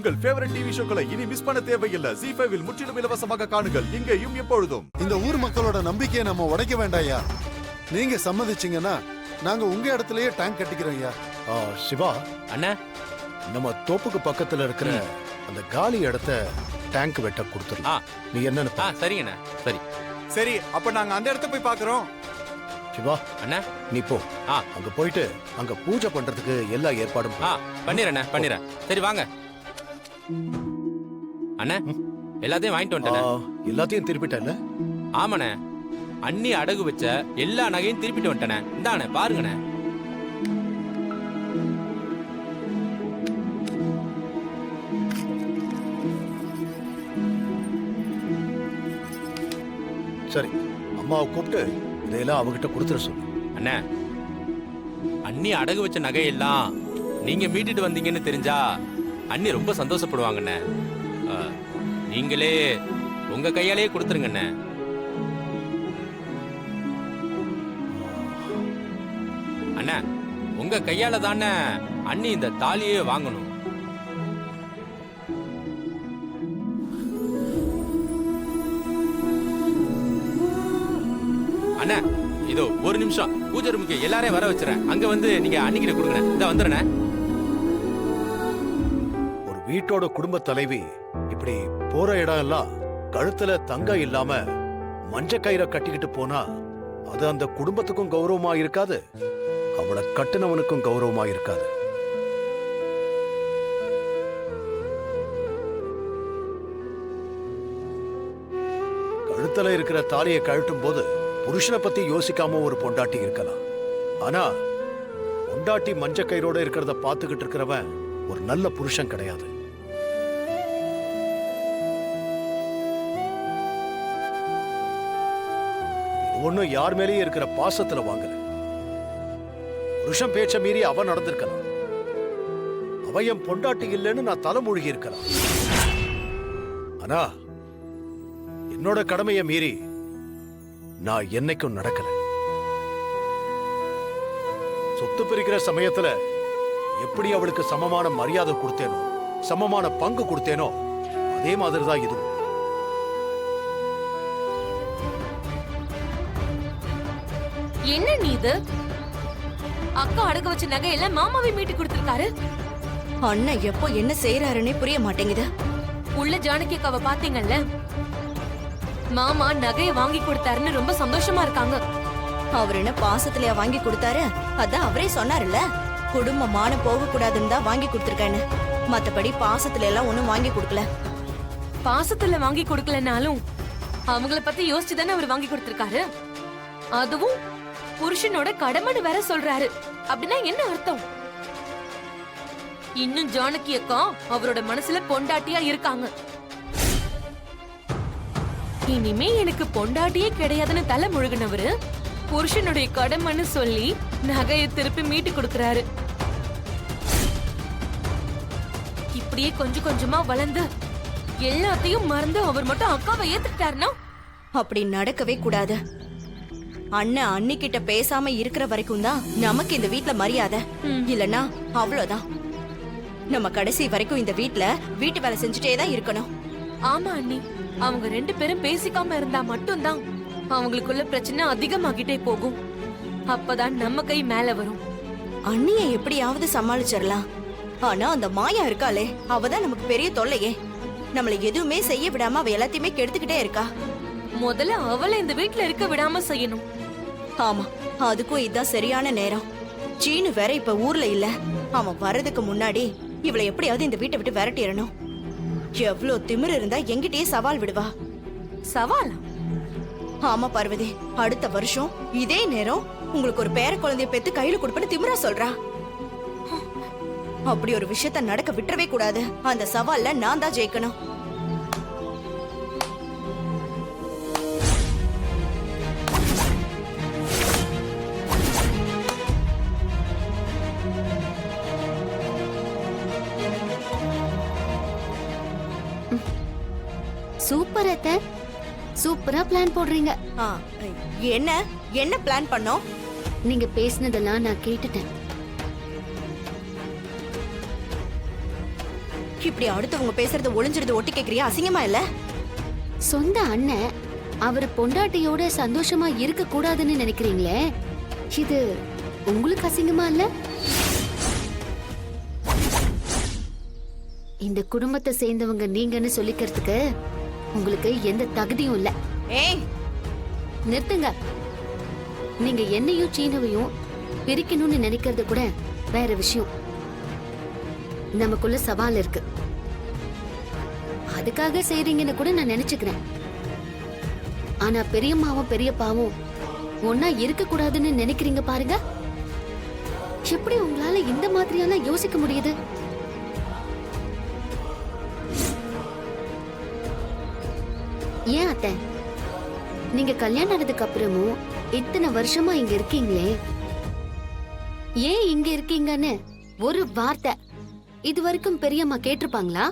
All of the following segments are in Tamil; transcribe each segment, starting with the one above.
உங்கள் ஃபேவரட் டிவி ஷோக்களை இனி மிஸ் பண்ண தேவையில்லை. ZEE5 இல் முற்றிலும் இலவசமாக காணுங்கள், இங்கேயும் எப்பொழுதும். இந்த ஊர் மக்களோட நம்பிக்கையை நம்ம உடைக்க வேண்டாயா? நீங்க சம்மதிச்சீங்கன்னா நாங்க உங்க இடத்துலயே டேங்க் கட்டிக்கிறோம் ஐயா. சிவா அண்ணா, நம்ம தோப்புக்கு பக்கத்துல இருக்கிற அந்த காலி இடத்த டேங்க் வெட்ட கொடுத்துடலாம். நீ என்னன்னு சரிங்கண்ணா. சரி சரி, அப்ப நாங்க அந்த இடத்த போய் பாக்குறோம். சிவா அண்ணா, நீ போ. அங்க போயிட்டு அங்க பூஜை பண்றதுக்கு எல்லா ஏற்பாடும் பண்ணிடுறேன். சரி வாங்க அண்ணா, எல்லாத்தையும் வாங்கிட்டு வந்துட்டேன். எல்லாத்தையும் திருப்பிட்டல? ஆமாண்ணே, அண்ணி அடகு வச்ச எல்லா நகையும் திருப்பிட்டு வந்துட்டேனே. இந்தாண்ணே பாருங்கண்ணே. சரி, அம்மாவை கூப்பிட்டு இதையெல்லாம் அவகிட்ட கொடுத்துட சொல்லு. அண்ணா, அண்ணி அடகு வச்ச நகையெல்லாம் நீங்க மீட்டுட்டு வந்தீங்கன்னு தெரிஞ்சா அண்ணி ரொம்ப சந்தோஷப்படுவாங்கண்ணே. நீங்களே உங்க கையாலேயே கொடுத்துருங்கண்ணே. அண்ணா, உங்க கையால தானே அண்ணி இந்த தாலியே வாங்கணும். அண்ணா, இதோ ஒரு நிமிஷம் பூஜை ரூமுக்கு எல்லாரையும் வர வச்சுறேன். அங்க வந்து நீங்க அன்னிக்கிட்ட கொடுங்க. இந்த வந்துடுறேன். ஒரு வீட்டோட குடும்ப தலைவி இப்படி போற இடம் எல்லாம் கழுத்துல தங்கம் இல்லாம மஞ்ச கயிறை கட்டிக்கிட்டு போனா அது அந்த குடும்பத்துக்கும் கௌரவமா இருக்காது, அவளை கட்டுனவனுக்கும் கௌரவமா இருக்காது. கழுத்துல இருக்கிற தாலியை கழட்டும் போது புருஷனை பத்தி யோசிக்காம ஒரு பொண்டாட்டி இருக்கலாம். ஆனா பொண்டாட்டி மஞ்ச கயிறோட இருக்கிறத பாத்துக்கிட்டு இருக்கிறவன் ஒரு நல்ல புருஷன் கிடையாது. ஒன்னும் யார் மேலேயே இருக்கிற பாசத்துல வாங்கல. புருஷன் பேச்ச மீறி அவன் நடந்திருக்கலாம். அவன் என் பொண்டாட்டி இல்லைன்னு நான் தலைமூழ்கி இருக்கலாம். ஆனா என்னோட கடமையை மீறி நான் என்னைக்கும் நடக்கல. சொத்து பிரிக்கிற சமயத்துல எப்படி அவளுக்கு சமமான மரியாதை கொடுத்தேனோ, சமமான பங்கு கொடுத்தேனோ, அதே மாதிரிதான் இது. என்ன நீ இது? அக்கா அடகு வச்ச நகையெல்லாம் மாமாவை மீட்டு கொடுத்திருக்காரு. அண்ணன் எப்போ என்ன செய்யறாருன்னே புரிய மாட்டேங்குது. உள்ள ஜானகி அக்காவை பாத்தீங்கல்ல, மாமா நகையை வாங்கி கொடுத்தாருன்னு ரொம்ப சந்தோஷமா இருக்காங்க. அவர் என்ன பாசத்திலயா வாங்கி கொடுத்தாரு? அதான் அவரே சொன்னாருல்ல, குடும்பமான போக கூடாதுன்னு தான் வாங்கி கொடுத்திருக்கேன்னு. மத்தபடி பாசத்துல எல்லாம் ஒண்ணும் வாங்கி கொடுக்கல. பாசத்துல வாங்கி கொடுக்கலனாலும் அவங்கள பத்தி யோசிச்சு தானே அவர் வாங்கி கொடுத்திருக்காரு. அதுவும் புருஷனோட கடமைன்னு வேற சொல்றாரு. அப்படின்னா என்ன அர்த்தம்? இன்னும் ஜானகி அக்கா அவரோட மனசுல பொண்டாட்டியா இருக்காங்க. இனிமே எனக்கு பொண்டாட்டியே கிடையாதுன்னு தலை முழுகினவரு புருஷனுடைய கடமைன்னு சொல்லி நகையை திருப்பி மீட்டு கொடுக்கறாரு. இப்படியே கொஞ்சம் கொஞ்சமா வளர்ந்து எல்லாத்தையும் மறந்து அவர் மட்டும் அக்காவை ஏத்துக்கிட்டாருன்னா அப்படி நடக்கவே கூடாது. அண்ணன் அன்னிக்கிட்ட பேசாம இருக்கிற வரைக்கும் தான் நமக்கு இந்த வீட்ல மரியாதை. இல்லனா அவ்வளவுதான். நம்ம கடைசி வரைக்கும் இந்த வீட்டு வேலை செஞ்சுட்டே தான் இருக்கணும். ஆமா அண்ணி, அவங்க ரெண்டு பேரும் பேசிக்காம இருந்தா மட்டும்தான் அவங்களுக்குள்ள பிரச்சனை அதிகமாகிட்டே போகும். அப்பதான் நம்ம கை மேல வரும். அண்ணியை எப்படியாவது சமாளிச்சிடலாம். ஆனா அந்த மாயா இருக்காளே, அவதான் நமக்கு பெரிய தொல்லையே. நம்மள எதுவுமே செய்ய விடாம அவ எல்லாத்தையுமே கெடுத்துக்கிட்டே இருக்கா. முதல்ல அவளை இந்த வீட்டுல இருக்க விடாம செய்யணும். ஆமா, அதுக்கும் இதுதான் சரியான நேரம். சீனு வேற இப்ப ஊர்ல இல்ல. அவன் வர்றதுக்கு முன்னாடி இவளை எப்படியாவது இந்த வீட்டை விட்டு விரட்டிடணும். எவ்வளவு திமிரு இருந்தா எங்கிட்டயே சவால் விடுவா. சவாலா? ஆமா பார்வதி, அடுத்த வருஷம் இதே நேரம் உங்களுக்கு ஒரு பேர குழந்தைய பெத்து கையில கொடுப்பேன்னு திமிரா சொல்றா. அப்படி ஒரு விஷயத்த நடக்க விட்டுறவே கூடாது. அந்த சவால்ல நான் தான் ஜெயிக்கணும். சூப்பர் அத்தை, சூப்பரா பிளான் போடுறீங்க. என்ன என்ன பிளான் பண்ணோம்? நீங்க பேசினதெல்லாம் நான் கேட்டுட்டேன். இப்படி அடுத்தவங்க பேசுறத ஒளிஞ்சிருது ஒட்டி கேக்குறியா? அசிங்கமா இல்ல? சொந்த அண்ணன் அவர் பொண்டாட்டியோட சந்தோஷமா இருக்க கூடாதுன்னு நினைக்கிறீங்களே, இது உங்களுக்கு அசிங்கமா இல்ல? இந்த குடும்பத்தை சேர்ந்தவங்க நீங்கன்னு சொல்லிக்கிறதுக்கு உங்களுக்கு எந்த தகுதியும் இல்ல. ஏய், நிறுத்துங்க. நீங்க என்னையும் சீனவையும் பிரிக்கணும்னு நினைக்கிறது கூட வேற விஷயம். நமக்குள்ள சவால் இருக்கு, அதுக்காக செய்றீங்கன்னு கூட நான் நினைச்சுக்கிறேன். ஆனா பெரியம்மாவும் பெரியப்பாவும் ஒன்னா இருக்க கூடாதுன்னு நினைக்கிறீங்க பாருங்க. எப்படி உங்களால இந்த மாதிரியெல்லாம் யோசிக்க முடியுது? ஏன் அத்தை, நீங்க கல்யாணம் ஆனதுக்கு அப்புறமும் இத்தனை வருஷமா இங்க இருக்கீங்களே, ஏன் இங்க இருக்கீங்கன்னு ஒரு வார்த்தை இது வரைக்கும் பெரியம்மா கேட்டிருப்பாங்களா?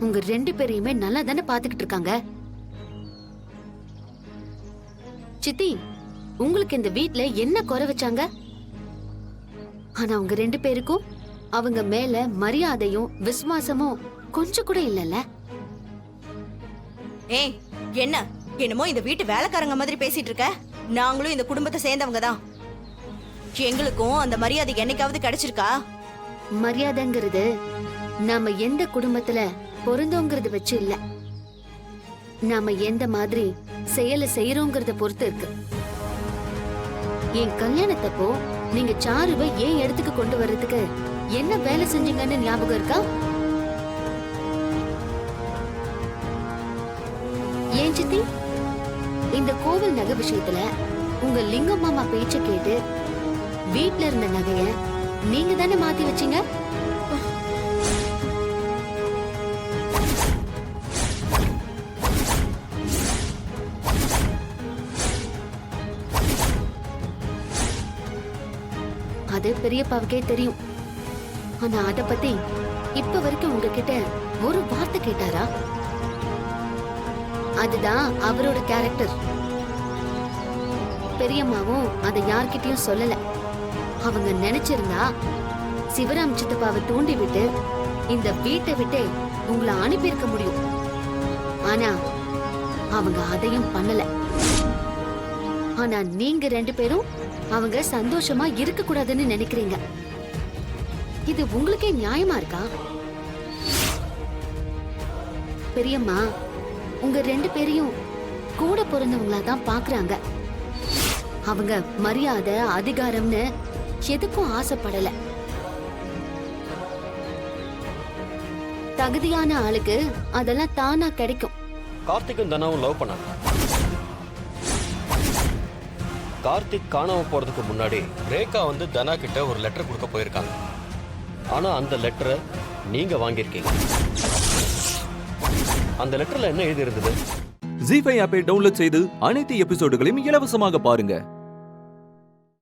உங்க 2 பேரையுமே நல்லா தானே பாத்துக்கிட்டு இருக்காங்க. சித்தி, உங்களுக்கு இந்த வீட்ல என்ன குறை வச்சாங்க? ஆனா உங்க 2 பேருக்கும் அவங்க மேல மரியாதையும் விசுவாசமும் கொஞ்சம் கூட இல்லல்ல. ஏய், என்ன என்னமோ இந்த வீட்டு வேலைக்காரங்க மாதிரி பேசிட்டு இருக்க? நாங்களும் இந்த குடும்பத்தை சேர்ந்தவங்க தான். எங்களுக்கும் அந்த மரியாதை என்னைக்காவது கிடைச்சிருக்கா? மரியாதைங்கிறது நாம எந்த குடும்பத்துல பொருந்தோங்கிறத வச்சு இல்ல, நாம எந்த மாதிரி செயலை செய்யறோங்கிறத பொறுத்து இருக்கு. என் கல்யாணத்தப்போ நீங்க சாருவை ஏன் இடத்துக்கு கொண்டு வர்றதுக்கு என்ன வேலை செஞ்சீங்கன்னு ஞாபகம் இருக்கா? ஏன் சித்தி, இந்த கோவில் நகை விஷயத்துல உங்க லிங்கம் மாமா பேச்ச கேட்டு வீட்ல இருந்த நகைய நீங்க தானே மாத்தி வச்சீங்க? அது பெரியப்பாவுக்கே தெரியும். ஆனா அத பத்தி இப்ப வரைக்கும் உங்ககிட்ட ஒரு வார்த்தை கேட்டாரா? அதுதான் அவரோட கேரக்டர். பெரியம்மாவும் அதை யார்கிட்டயும் சொல்லல. அவங்க நினைச்சிருந்தா சிவராம் சித்தப்பாவை தூண்டி விட்டு இந்த வீட்டை விட்டு உங்களை அனுப்பியிருக்க முடியும். ஆனா அவங்க அதையும் பண்ணல. ஆனா நீங்க 2 பேரும் அவங்க சந்தோஷமா இருக்க கூடாதுன்னு நினைக்கிறீங்க. இது உங்களுக்கே நியாயமா இருக்கா? பெரியம்மா உங்க 2 பேரையும் கூட பிறந்தவங்களா தான் பாக்குறாங்க. அவங்க மரியாதை அதிகாரம்னு எதுக்கும் ஆசைப்படல. தகுதியான ஆளுக்கு அதெல்லாம் தானா கிடைக்கும். கார்த்திக்கும் தனாவும் லவ் பண்ணாங்க. கார்த்திக் காணாம போறதுக்கு முன்னாடி ரேகா வந்து தனா கிட்ட ஒரு லெட்டர் கொடுக்க போயிருக்காங்க. ஆனா அந்த லெட்டரை நீங்க வாங்கியிருக்கீங்க. அந்த லெட்டர்ல என்ன எழுதி இருந்தது? ஜீ5 ஆப்பை டவுன்லோட் செய்து அனைத்து எபிசோடுகளையும் இலவசமாக பாருங்க.